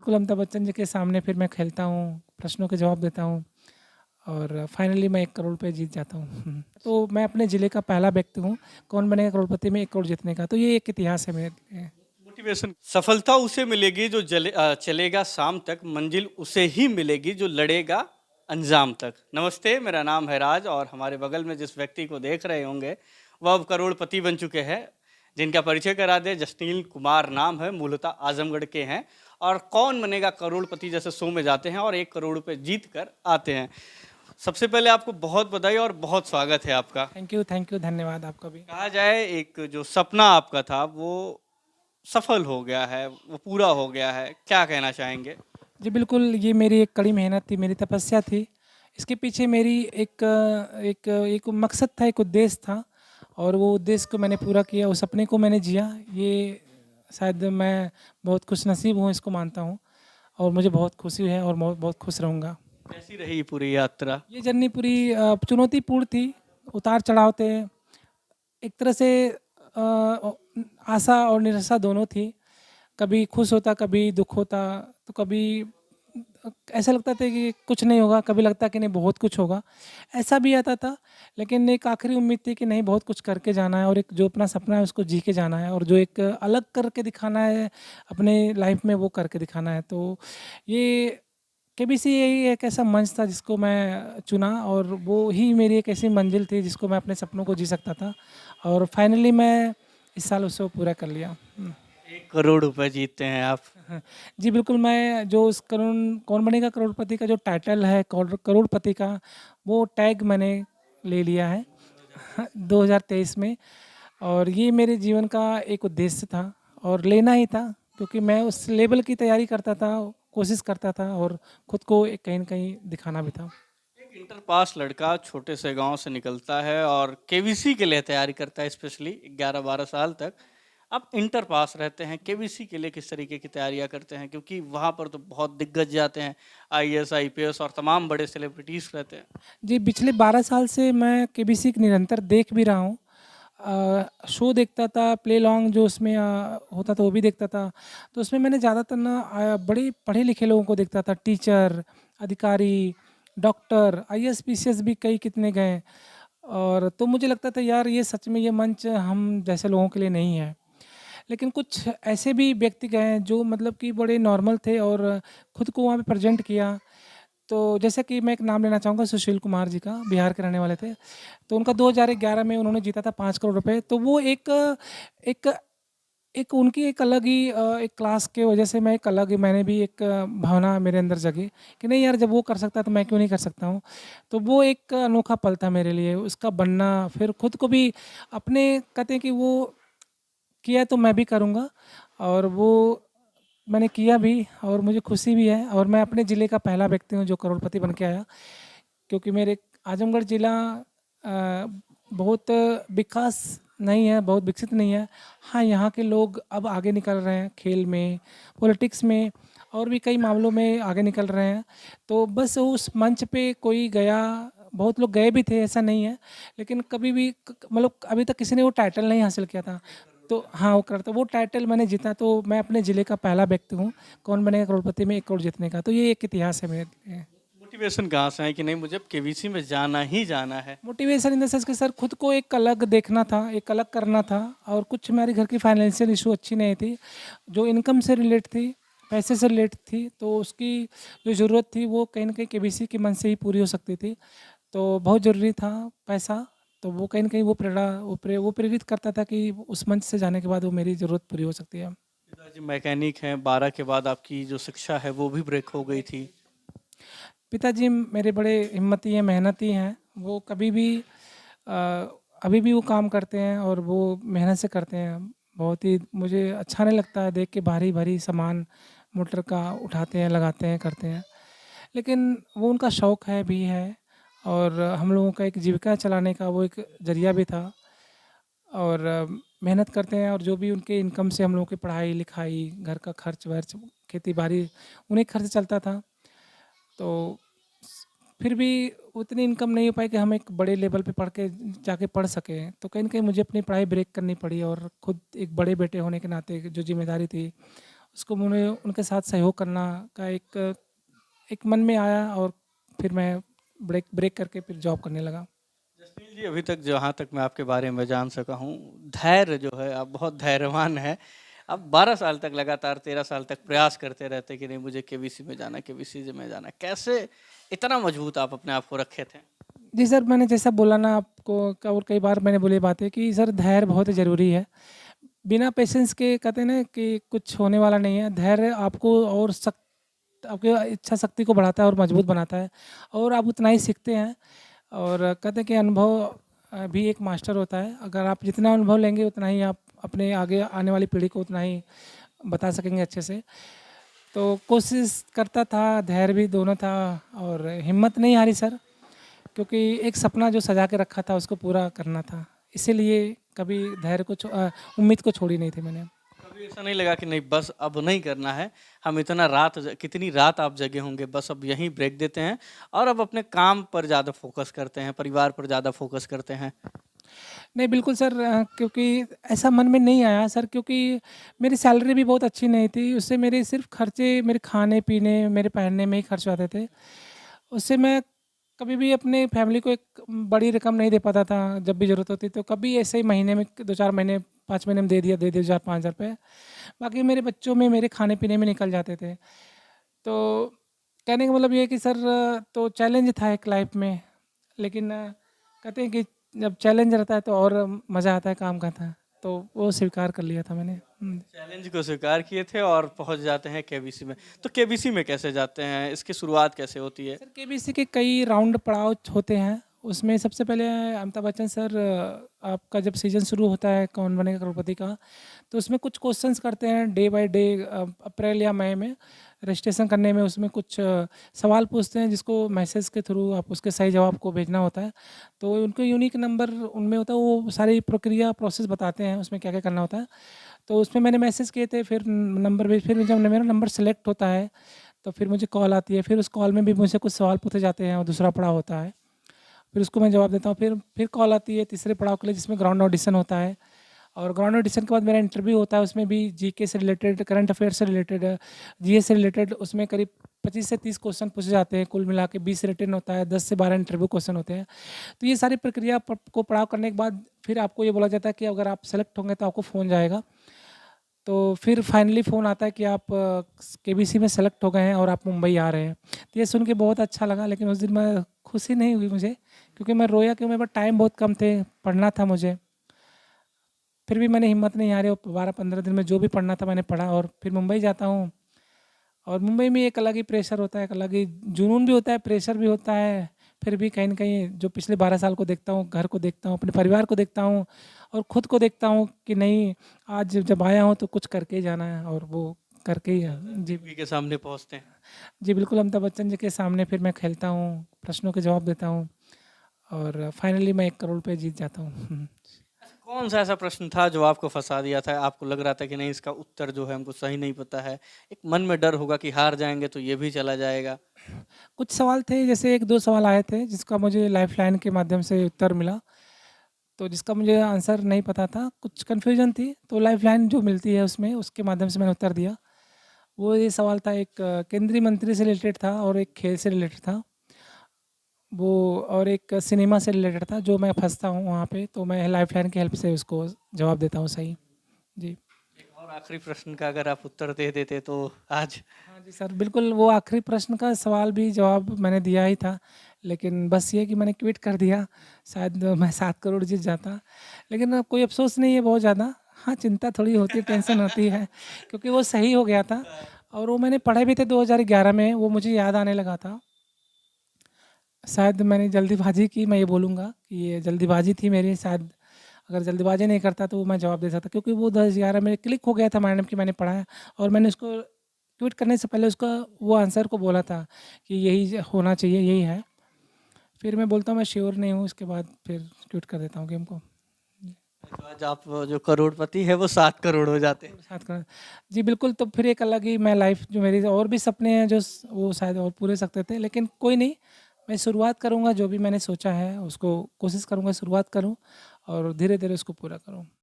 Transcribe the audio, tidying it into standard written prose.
बिल्कुल, अमिताभ बच्चन जी के सामने फिर मैं खेलता हूँ, प्रश्नों के जवाब देता हूँ और फाइनली मैं 1 करोड़ रुपए जीत जाता हूँ। तो मैं अपने ज़िले का पहला व्यक्ति हूँ, कौन बनेगा करोड़पति में 1 करोड़ जीतने का, तो ये एक इतिहास है मेरे लिए। मोटिवेशन सफलता उसे मिलेगी जो चलेगा शाम तक, मंजिल उसे ही मिलेगी जो लड़ेगा अंजाम तक। नमस्ते, मेरा नाम है राज और हमारे बगल में जिस व्यक्ति को देख रहे होंगे वह अब करोड़पति बन चुके हैं, जिनका परिचय करा दे। जसनील कुमार नाम है, मूलतः आजमगढ़ के हैं और कौन बनेगा करोड़पति जैसे शो में जाते हैं और 1 करोड़ रुपए जीत कर आते हैं। सबसे पहले आपको बहुत बधाई और बहुत स्वागत है आपका। थैंक यू, धन्यवाद आपका भी। कहा जाए एक जो सपना आपका था वो सफल हो गया है, वो पूरा हो गया है, क्या कहना चाहेंगे? जी बिल्कुल, ये मेरी एक कड़ी मेहनत थी, मेरी तपस्या थी। इसके पीछे मेरी एक मकसद था, एक उद्देश्य था और वो उद्देश्य को मैंने पूरा किया, उस सपने को मैंने जिया। ये शायद मैं बहुत खुशनसीब हूँ, इसको मानता हूँ और मुझे बहुत खुशी है और बहुत बहुत खुश रहूँगा। कैसी रही पूरी यात्रा? ये जर्नी पूरी चुनौतीपूर्ण थी, उतार-चढ़ाव थे। एक तरह से आशा और निराशा दोनों थी। कभी खुश होता, कभी दुःख होता, तो कभी ऐसा लगता था कि कुछ नहीं होगा, कभी लगता कि नहीं बहुत कुछ होगा। ऐसा भी आता था, लेकिन एक आखिरी उम्मीद थी कि नहीं बहुत कुछ करके जाना है और एक जो अपना सपना है उसको जी के जाना है और जो एक अलग करके दिखाना है अपने लाइफ में वो करके दिखाना है। तो ये केबीसी यही एक ऐसा मंच था जिसको मैं चुना और वो ही मेरी एक ऐसी मंजिल थी जिसको मैं अपने सपनों को जी सकता था और फाइनली मैं इस साल उसको पूरा कर लिया। 1 करोड़ रुपए जीतते हैं आप। हाँ, जी बिल्कुल, मैं जो उस कौन बनेगा करोड़पति का जो टाइटल है करोड़पति का, वो टैग मैंने ले लिया है 2023 में और ये मेरे जीवन का एक उद्देश्य था और लेना ही था क्योंकि मैं उस लेवल की तैयारी करता था, कोशिश करता था और खुद को एक कहीं न कहीं दिखाना भी था। एक इंटर पास लड़का छोटे से गांव से निकलता है और केवीसी के लिए तैयारी करता है, स्पेशली 11-12 साल तक। आप इंटर पास रहते हैं, केवीसी के लिए किस तरीके की तैयारियां करते हैं? क्योंकि वहां पर तो बहुत दिग्गज जाते हैं, आईएएस, आईपीएस और तमाम बड़े सेलिब्रिटीज रहते हैं। जी, पिछले 12 साल से मैं केबीसी निरंतर देख भी रहा हूँ। शो देखता था, प्ले लॉन्ग जो उसमें होता था वो भी देखता था। तो उसमें मैंने ज़्यादातर ना बड़े पढ़े-लिखे लोगों को देखता था, टीचर, अधिकारी, डॉक्टर, आईएएस, पीसीएस भी कई कितने गए और तो मुझे लगता था यार ये सच में ये मंच हम जैसे लोगों के लिए नहीं है। लेकिन कुछ ऐसे भी व्यक्ति गए हैं जो मतलब कि बड़े नॉर्मल थे और खुद को वहाँ पे प्रेज़ेंट किया। तो जैसे कि मैं एक नाम लेना चाहूँगा सुशील कुमार जी का, बिहार के रहने वाले थे। तो उनका 2011 में उन्होंने जीता था 5 करोड़ रुपए। तो वो एक एक उनकी एक अलग ही एक क्लास के वजह से मैं एक अलग ही मैंने भी एक भावना मेरे अंदर जगी कि नहीं यार जब वो कर सकता है तो मैं क्यों नहीं कर सकता हूँ। तो वो एक अनोखा पल था मेरे लिए, उसका बनना फिर खुद को भी अपने कहते हैं कि वो किया तो मैं भी करूँगा और वो मैंने किया भी और मुझे खुशी भी है और मैं अपने ज़िले का पहला व्यक्ति हूँ जो करोड़पति बन के आया क्योंकि मेरे आजमगढ़ ज़िला बहुत विकास नहीं है, बहुत विकसित नहीं है। हाँ, यहाँ के लोग अब आगे निकल रहे हैं खेल में, पॉलिटिक्स में और भी कई मामलों में आगे निकल रहे हैं। तो बस उस मंच पे कोई गया, बहुत लोग गए भी थे ऐसा नहीं है, लेकिन कभी भी मतलब अभी तक किसी ने वो टाइटल नहीं हासिल किया था। तो हाँ, वो टाइटल मैंने जीता तो मैं अपने ज़िले का पहला व्यक्ति हूँ, कौन बनेगा करोड़पति में 1 करोड़ जीतने का। तो ये एक इतिहास है मेरे लिए। मोटिवेशन कहाँ से है कि नहीं मुझे अब केवीसी में जाना ही जाना है? मोटिवेशन इन द सेंस कि सर खुद को एक अलग देखना था, एक अलग करना था और कुछ हमारे घर की फाइनेंशियल इशू अच्छी नहीं थी, जो इनकम से रिलेट थी, पैसे से रिलेट थी, तो उसकी जो ज़रूरत थी वो कहीं न कहीं केबीसी के मन से ही पूरी हो सकती थी। तो बहुत ज़रूरी था पैसा, तो वो कहीं न कहीं वो प्रेरित करता था कि उस मंच से जाने के बाद वो मेरी ज़रूरत पूरी हो सकती है। पिताजी मैकेनिक हैं, 12 के बाद आपकी जो शिक्षा है वो भी ब्रेक हो गई थी। पिताजी मेरे बड़े हिम्मती हैं, मेहनती हैं। वो कभी भी अ, अभी भी वो काम करते हैं और वो मेहनत से करते हैं। बहुत ही मुझे अच्छा नहीं लगता है देख के भारी-भारी सामान मोटर का उठाते हैं, लगाते हैं, करते हैं। लेकिन वो उनका शौक है भी है और हम लोगों का एक जीविका चलाने का वो एक ज़रिया भी था और मेहनत करते हैं और जो भी उनके इनकम से हम लोगों की पढ़ाई-लिखाई, घर का खर्च-वर्च, खेती-बाड़ी उन्हीं खर्च चलता था। तो फिर भी उतनी इनकम नहीं हो पाई कि हम एक बड़े लेवल पे जाके पढ़ सकें। तो कहीं न कहीं मुझे अपनी पढ़ाई ब्रेक करनी पड़ी और खुद एक बड़े बेटे होने के नाते जो ज़िम्मेदारी थी उसको मुझे उनके साथ सहयोग करना का एक एक मन में आया और फिर मैं ब्रेक ब्रेक करके फिर जॉब करने लगा। जसमील जी, अभी तक जहाँ तक मैं आपके बारे में जान सका हूँ, धैर्य जो है, आप बहुत धैर्यवान हैं। आप 12 साल तक लगातार 13 साल तक प्रयास करते रहते कि नहीं मुझे केबीसी में जाना है, केबीसी में जाना है। कैसे इतना मजबूत आप अपने आप को रखे थे? जी सर, मैंने जैसा बोला ना आपको और कई बार मैंने बोली बातें कि सर धैर्य बहुत ज़रूरी है। बिना पेशेंस के कहते हैं ना कि कुछ होने वाला नहीं है। धैर्य आपको और आपकी इच्छा शक्ति को बढ़ाता है और मजबूत बनाता है और आप उतना ही सीखते हैं। और कहते हैं कि अनुभव भी एक मास्टर होता है। अगर आप जितना अनुभव लेंगे उतना ही आप अपने आगे आने वाली पीढ़ी को उतना ही बता सकेंगे अच्छे से। तो कोशिश करता था, धैर्य भी दोनों था और हिम्मत नहीं हारी सर, क्योंकि एक सपना जो सजा के रखा था उसको पूरा करना था। इसीलिए कभी धैर्य को उम्मीद को छोड़ी नहीं थी मैंने। कभी ऐसा नहीं लगा कि नहीं बस अब नहीं करना है, हम इतना रात कितनी रात आप जगे होंगे, बस अब यहीं ब्रेक देते हैं और अब अपने काम पर ज़्यादा फोकस करते हैं, परिवार पर ज़्यादा फोकस करते हैं? नहीं बिल्कुल सर, क्योंकि ऐसा मन में नहीं आया सर, क्योंकि मेरी सैलरी भी बहुत अच्छी नहीं थी। उससे मेरे सिर्फ खर्चे मेरे खाने-पीने, मेरे पहनने में ही खर्च हो जाते थे। उससे मैं कभी भी अपने फैमिली को एक बड़ी रकम नहीं दे पाता था। जब भी ज़रूरत होती तो कभी ऐसे ही महीने में 2-4 महीने 5 महीने में दे दिया 4-5 हज़ार रुपए। बाकी मेरे बच्चों में, मेरे खाने-पीने में निकल जाते थे। तो कहने का मतलब ये है कि सर तो चैलेंज था एक लाइफ में, लेकिन कहते हैं कि जब चैलेंज रहता है तो और मज़ा आता है काम का था, तो वो स्वीकार कर लिया था मैंने। चैलेंज को स्वीकार किए थे और पहुंच जाते हैं केबीसी में। तो केबीसी में कैसे जाते हैं? इसकी शुरुआत कैसे होती है? सर केबीसी के कई राउंड पड़ाव होते हैं। उसमें सबसे पहले अमिताभ बच्चन सर आपका जब सीज़न शुरू होता है कौन बनेगा करोड़पति का, तो उसमें कुछ क्वेश्चंस करते हैं डे बाय डे। अप्रैल या मई में रजिस्ट्रेशन करने में उसमें कुछ सवाल पूछते हैं जिसको मैसेज के थ्रू आप उसके सही जवाब को भेजना होता है। तो उनको यूनिक नंबर उनमें होता है, वो सारी प्रक्रिया प्रोसेस बताते हैं उसमें क्या-क्या करना होता है। तो उसमें मैंने मैसेज किए थे, फिर नंबर भी, फिर जब मेरा नंबर सेलेक्ट होता है तो फिर मुझे कॉल आती है। फिर उस कॉल में भी मुझसे कुछ सवाल पूछे जाते हैं और दूसरा पड़ाव होता है। फिर उसको मैं जवाब देता हूँ। फिर कॉल आती है तीसरे पड़ाव के लिए जिसमें ग्राउंड ऑडिशन होता है। और ग्राउंड ऑडिशन के बाद मेरा इंटरव्यू होता है। उसमें भी जीके से रिलेटेड, करंट अफेयर से रिलेटेड, जीएस से रिलेटेड उसमें करीब 25 से 30 क्वेश्चन पूछे जाते हैं। कुल मिला के 20 रिटन होता है, 10 से 12 इंटरव्यू क्वेश्चन होते हैं। तो ये सारी प्रक्रिया को पड़ाव करने के बाद फिर आपको ये बोला जाता है कि अगर आप सेलेक्ट होंगे तो आपको फ़ोन जाएगा। तो फिर फाइनली फ़ोन आता है कि आप केबीसी में सेलेक्ट हो गए हैं और आप मुंबई आ रहे हैं। तो ये सुन के बहुत अच्छा लगा, लेकिन उस दिन मैं खुशी नहीं हुई मुझे, क्योंकि मैं रोया, क्योंकि मेरे पास टाइम बहुत कम थे, पढ़ना था मुझे। फिर भी मैंने हिम्मत नहीं हारी और 12-15 दिन में जो भी पढ़ना था मैंने पढ़ा और फिर मुंबई जाता हूँ। और मुंबई में एक अलग ही प्रेशर होता है, एक अलग ही जुनून भी होता है, प्रेशर भी होता है। फिर भी कहीं न कहीं जो पिछले 12 साल को देखता हूँ, घर को देखता हूँ, अपने परिवार को देखता हूँ और खुद को देखता हूँ कि नहीं, आज जब आया हूँ तो कुछ करके ही जाना है और वो करके ही जी। टीवी के सामने पहुंचते हैं। जी, बिल्कुल अमिताभ बच्चन जी के सामने फिर मैं खेलता हूँ, प्रश्नों के जवाब देता हूँ और फाइनली मैं 1 करोड़ रुपए जीत जाता हूँ। कौन सा ऐसा प्रश्न था जो आपको फंसा दिया था? आपको लग रहा था कि नहीं इसका उत्तर जो है हमको सही नहीं पता है। एक मन में डर होगा कि हार जाएँगे तो ये भी चला जाएगा। कुछ सवाल थे, जैसे 1-2 सवाल आए थे जिसका मुझे लाइफ़लाइन के माध्यम से उत्तर मिला। तो जिसका मुझे आंसर नहीं पता था, कुछ कन्फ्यूज़न थी, तो लाइफ़लाइन जो मिलती है उसमें, उसके माध्यम से मैंने उत्तर दिया। वो ये सवाल था, एक केंद्रीय मंत्री से रिलेटेड था और एक खेल से रिलेटेड था। वो और एक सिनेमा से रिलेटेड था, जो मैं फँसता हूँ वहाँ पे, तो मैं लाइफ़लाइन की हेल्प से उसको जवाब देता हूँ सही। जी। एक और आखिरी प्रश्न का अगर आप उत्तर दे देते तो आज हाँ जी सर, बिल्कुल वो आखिरी प्रश्न का सवाल भी जवाब मैंने दिया ही था, लेकिन बस ये कि मैंने क्विट कर दिया, शायद मैं 7 करोड़ जीत जाता। लेकिन कोई अफ़सोस नहीं है बहुत ज़्यादा। हाँ, चिंता थोड़ी होती है, टेंशन होती है, क्योंकि वो सही हो गया था और वो मैंने पढ़े भी थे 2011 में, वो मुझे याद आने लगा था। शायद मैंने जल्दीबाज़ी की, मैं ये बोलूँगा कि ये जल्दीबाज़ी थी मेरी शायद। अगर जल्दीबाज़ी नहीं करता तो वो मैं जवाब दे सकता, क्योंकि वो 2011 में क्लिक हो गया था माइंड में कि मैंने पढ़ा है और मैंने उसको ट्वीट करने से पहले उसका वो आंसर को बोला था कि यही होना चाहिए, यही है। फिर मैं बोलता हूँ मैं श्योर नहीं हूँ, उसके बाद फिर ट्वीट कर देता हूँ गेम को। तो आज आप जो करोड़पति है वो 7 करोड़ हो जाते हैं। साथ कर जी बिल्कुल, तो फिर एक अलग ही मैं लाइफ़, जो मेरी और भी सपने हैं जो वो शायद और पूरे सकते थे, लेकिन कोई नहीं, मैं शुरुआत करूँगा, जो भी मैंने सोचा है उसको कोशिश करूँगा शुरुआत करूँ और धीरे-धीरे उसको पूरा करूँ।